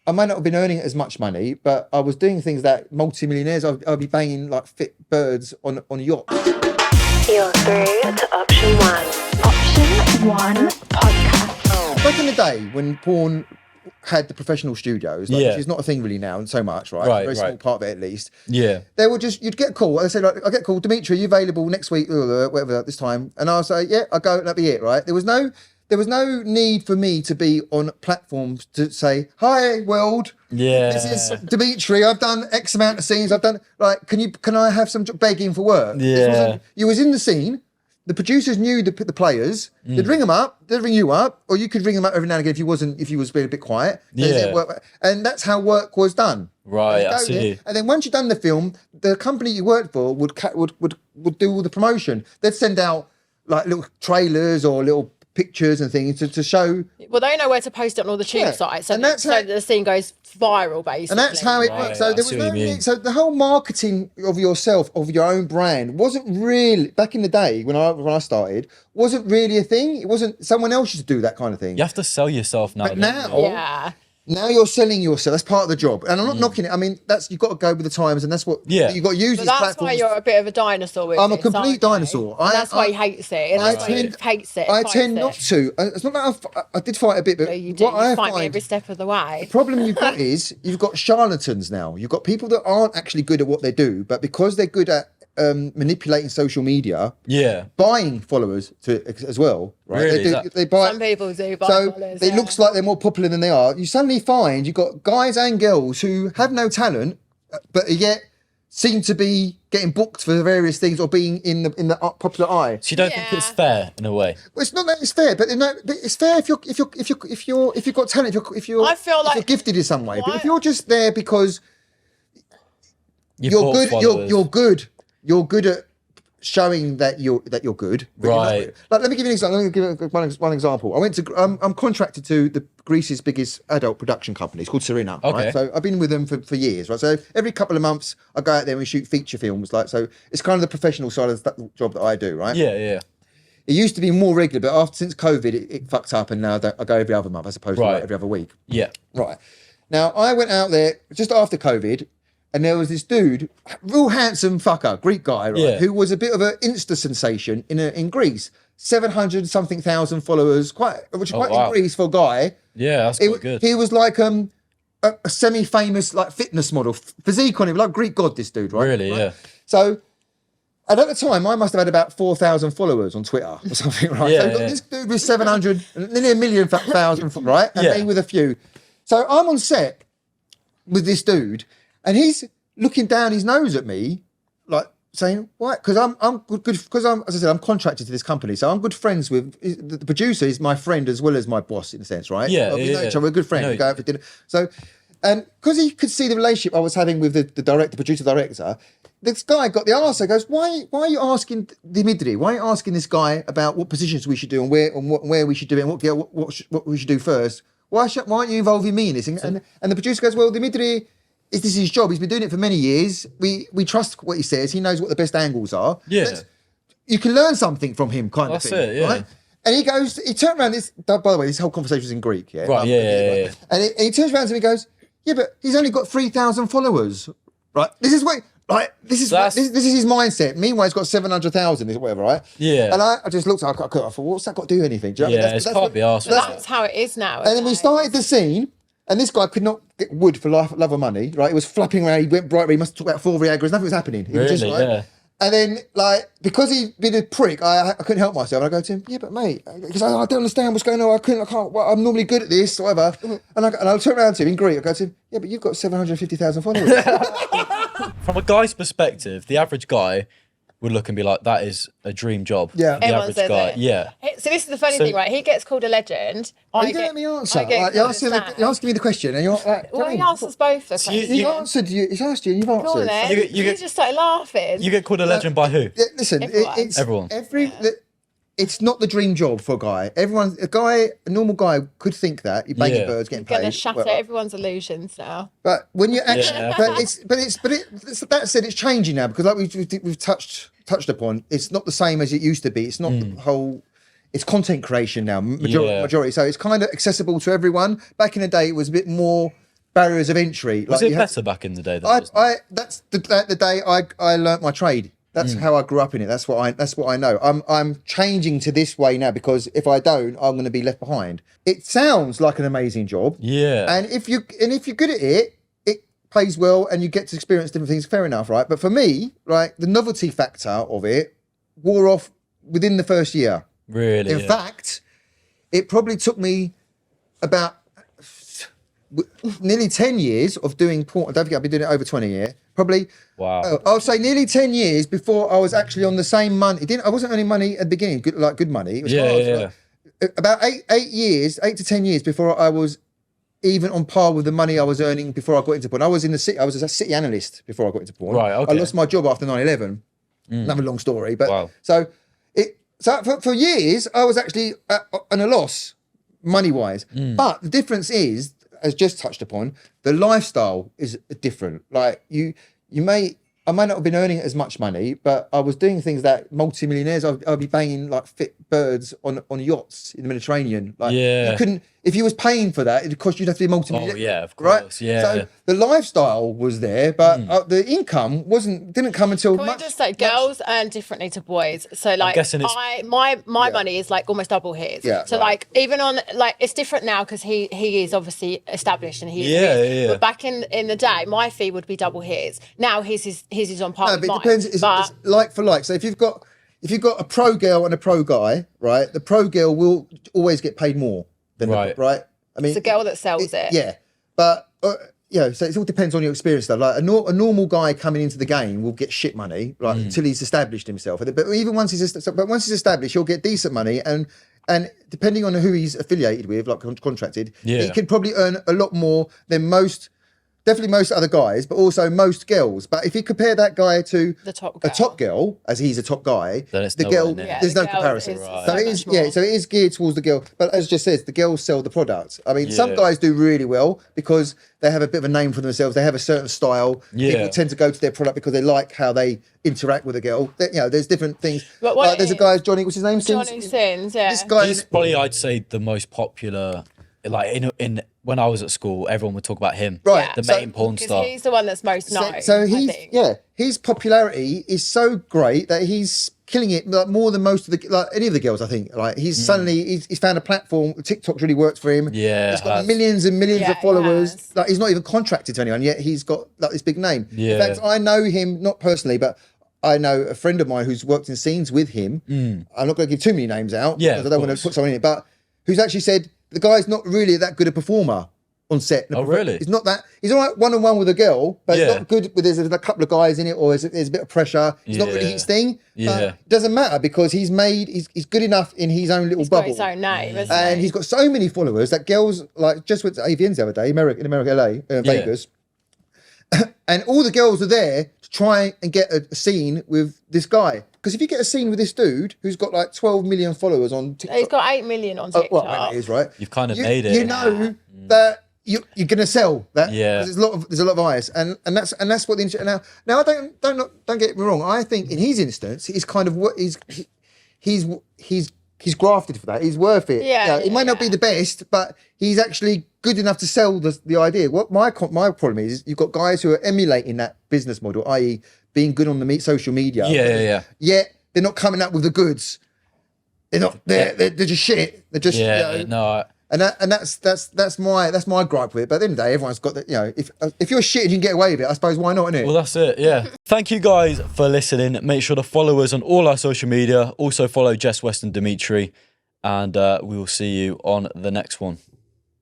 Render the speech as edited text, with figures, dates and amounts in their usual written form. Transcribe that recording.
I might not have been earning as much money, but I was doing things that multi-millionaires, I'd be banging like fit birds on a yacht. You're through to Option 1. Option 1 podcast. Back in the day when porn had the professional studios, like, which is not a thing really now, and so much, right? A very small part of it at least. Yeah. They would just, you'd get a call. They say, like, I get a call, Demetri, are you available next week, whatever, this time? And I'll say, yeah, I'll go, that'll be it, right? There was no need for me to be on platforms to say, hi, world. Yeah. This is Demetri. I've done X amount of scenes. I've done, like, can I have some begging for work? Yeah. You was in the scene. The producers knew the players. They'd ring them up. They'd ring you up, or you could ring them up every now and again if you was being a bit quiet. And that's how work was done. Right, I see. And then once you'd done the film, the company you worked for would do all the promotion. They'd send out like little trailers or little pictures and things to show. Well, they know where to post it on all the tube sites, so that the scene goes viral, basically. And that's how it works. So there was no need. So the whole marketing of yourself, of your own brand, wasn't really, back in the day when I started, wasn't really a thing. It wasn't, someone else used to do that kind of thing. You have to sell yourself now. But now you're selling yourself. That's part of the job. And I'm not knocking it. I mean, you've got to go with the times, and that's what you've got to use these platforms. That's why you're a bit of a dinosaur with I'm a complete dinosaur. And that's why he hates it. And I tend not to. It's not that I did fight a bit, but you fight me every step of the way. The problem you've got is you've got charlatans now. You've got people that aren't actually good at what they do, but because they're good at manipulating social media, buying followers as well, right? Really? They buy. Some people do buy followers. It looks like they're more popular than they are. You suddenly find you've got guys and girls who have no talent, but yet seem to be getting booked for various things or being in the popular eye. So you don't think it's fair in a way? Well, it's not that it's fair, but it's fair if you've got talent, if you're gifted in some way. But if you're just there because you're good. You're good at showing that you're good. Right. Like, let me give you an example. Let me give you one example. I'm contracted to Greece's biggest adult production company. It's called Serena. Okay. Right? So I've been with them for years. Right. So every couple of months I go out there and we shoot feature films. So it's kind of the professional side of the job that I do. Right. Yeah. Yeah. It used to be more regular, but since COVID, it fucked up, and now I go every other month as opposed to every other week. Yeah. Right. Now I went out there just after COVID. And there was this dude, real handsome fucker, Greek guy, right, who was a bit of an Insta sensation in Greece. 700-something thousand followers, which is quite in Greece for a guy. Yeah, that's quite good. He was like a semi-famous like fitness model, physique on him, like Greek god, this dude, right? Really, yeah. So, and at the time, I must have had about 4,000 followers on Twitter or something, right? So this dude was 700, nearly a million thousand, right? And me with a few. So I'm on set with this dude. And he's looking down his nose at me, like saying, "Why?" Because I'm good. Because as I said, I'm contracted to this company, so I'm good friends with the producer. Is my friend as well as my boss in a sense, right? Yeah, we know each other. We're good friends. We go out for dinner. So, and because he could see the relationship I was having with the producer director, this guy got the answer. Goes, "Why are you asking Demetri? Why are you asking this guy about what positions we should do and where we should do it and what we should do first? Why aren't you involving me in this?" And the producer goes, "Well, Demetri, this is his job. He's been doing it for many years. We trust what he says. He knows what the best angles are. Yeah. You can learn something from him, kind of thing. That's it, yeah. Right? And he turned around, by the way, this whole conversation was in Greek, yeah? Right, yeah. And he turns around to me and goes, yeah, but he's only got 3,000 followers, right? This is his mindset. Meanwhile, he's got 700,000 or whatever, right? Yeah. And I just looked, I thought, what's that got to do with anything? Do you know what I mean? It can't be arsed. That's how it is now. And then we started the scene. And this guy could not get wood for love or money, right? He was flapping around. He went bright red. He must have took about 4 Viagra's. Nothing was happening. He was just like, yeah. And then, like, because he'd been a prick, I couldn't help myself. And I go to him, yeah, but mate, because I don't understand what's going on. I'm normally good at this, whatever. And I'll turn around to him in Greek. I go to him, yeah, but you've got 750,000 followers. From a guy's perspective, the average guy would look and be like, that is a dream job. Yeah. The Everyone average says guy. it. Yeah. So this is the funny thing, right? He gets called a legend. You don't let me answer. You're asking me the question, and you're like, well, he answers both the questions. He's asked you, and you've answered. Go on then. You just started laughing. You get called a legend by who? Listen, Everyone. It's not the dream job for a guy. A normal guy could think that you're banging birds, getting paid. Going to shatter everyone's illusions now. But when you actually, that said, it's changing now because like we've touched upon, it's not the same as it used to be. It's not the whole. It's content creation now, majority. So it's kind of accessible to everyone. Back in the day, it was a bit more barriers of entry. Was like, it better back in the day? Than that's the day I learnt my trade. That's how I grew up in it. That's what I know. I'm changing to this way now because if I don't, I'm going to be left behind. It sounds like an amazing job. Yeah. And if you're good at it, it pays well and you get to experience different things. Fair enough, right? But for me, like the novelty factor of it wore off within the first year. Really? In fact, it probably took me about nearly 10 years of doing porn. I don't think I've been doing it over 20 years. Probably. Wow. I'll say nearly 10 years before I was actually on the same money. I wasn't earning money at the beginning, good money. It was hard. Like, about 8 to 10 years before I was even on par with the money I was earning before I got into porn. I was in the city. I was a city analyst before I got into porn. Right. Okay. I lost my job after 9/11. Another long story, but Wow. so for years I was actually on a loss money wise. But the difference is, as Jess touched upon, the lifestyle is different. Like I might not have been earning as much money, but I was doing things that multi-millionaires. I'd be banging like fit birds on yachts in the Mediterranean. Like you couldn't, if you was paying for that, it'd cost you'd have to be multi-millionaire. Oh yeah, of course. Right? Yeah. So the lifestyle was there, but the income didn't come until. Can we just say girls earn differently to boys? So like, guessing it's- my money is like almost double his. Yeah, so right. like even on like it's different now because he is obviously established and he Yeah, is. yeah. But back in the day, my fee would be double his. Now his is on par No, with but it mine. depends. It's like for like. So if you've got a pro girl and a pro guy, right? The pro girl will always get paid more than right. I mean, It's the girl that sells it. Yeah, but so it all depends on your experience. Though, like a normal guy coming into the game will get shit money, right, until he's established himself. But even once he's established, he'll get decent money, and depending on who he's affiliated with, like contracted, he could probably earn a lot more than most other guys, but also most girls. But if you compare that guy to The top a girl. top girl, as he's a top guy, Then it's the nowhere girl, near. Yeah, there's the no girl comparison. is So so it much is, more. so it is geared towards the girl. But as just says, the girls sell the product. I mean, some Yeah. guys do really well because they have a bit of a name for themselves. They have a certain style. Yeah. People tend to go to their product because they like how they interact with a girl. There's different things. But what Like, there's a guy, Johnny, what's his name? Johnny Sins, yeah. This guy, He's probably, I'd say, the most popular. Like in when I was at school, everyone would talk about him. Right, The so- main porn Because star. he's the one that's most known. So I he's think. his popularity is so great that he's killing it like more than most of any of the girls. I think like he's suddenly he's found a platform. TikTok's really worked for him. Yeah, he's it got has. millions and millions Yeah, of followers. he has. Like he's not even contracted to anyone yet. He's got like this big name. Yeah. In fact, I know him not personally, but I know a friend of mine who's worked in scenes with him. I'm not going to give too many names out. Yeah, because I don't want course. to put someone in it, but who's actually said the guy's not really that good a performer on set. Oh, really? He's not that. He's all right one-on-one with a girl, but Yeah. it's not good. There's a couple of guys in it, or there's a bit of pressure. It's not really Yeah. his thing. Yeah. It doesn't matter because he's good enough in his own little He's got bubble. his own name, isn't And he? he's got so many followers that girls like just went to AVNs the other day, in America, LA, Vegas, and all the girls are there to try and get a scene with this guy. Because if you get a scene with this dude who's got like 12 million followers on TikTok, He's got 8 million on TikTok. well, that is right. You've kind of made it. You know that you're going to sell that. Yeah. 'Cause there's a lot of eyes, and that's what the internet now. I don't get me wrong. I think in his instance, he's kind of what he's grafted for that. He's worth it. Yeah, He might not be the best, but he's actually good enough to sell the idea. What my problem is you've got guys who are emulating that business model, i.e., being good on the social media. Yeah. Yet they're not coming up with the goods. They're not. They're just shit. They're just And that's my gripe with it. But at the end of the day, everyone's got that. If you're shit and you can get away with it, I suppose why not, innit? Well, that's it, yeah. Thank you guys for listening. Make sure to follow us on all our social media. Also follow Jess, West and Demetri. And we will see you on the next one.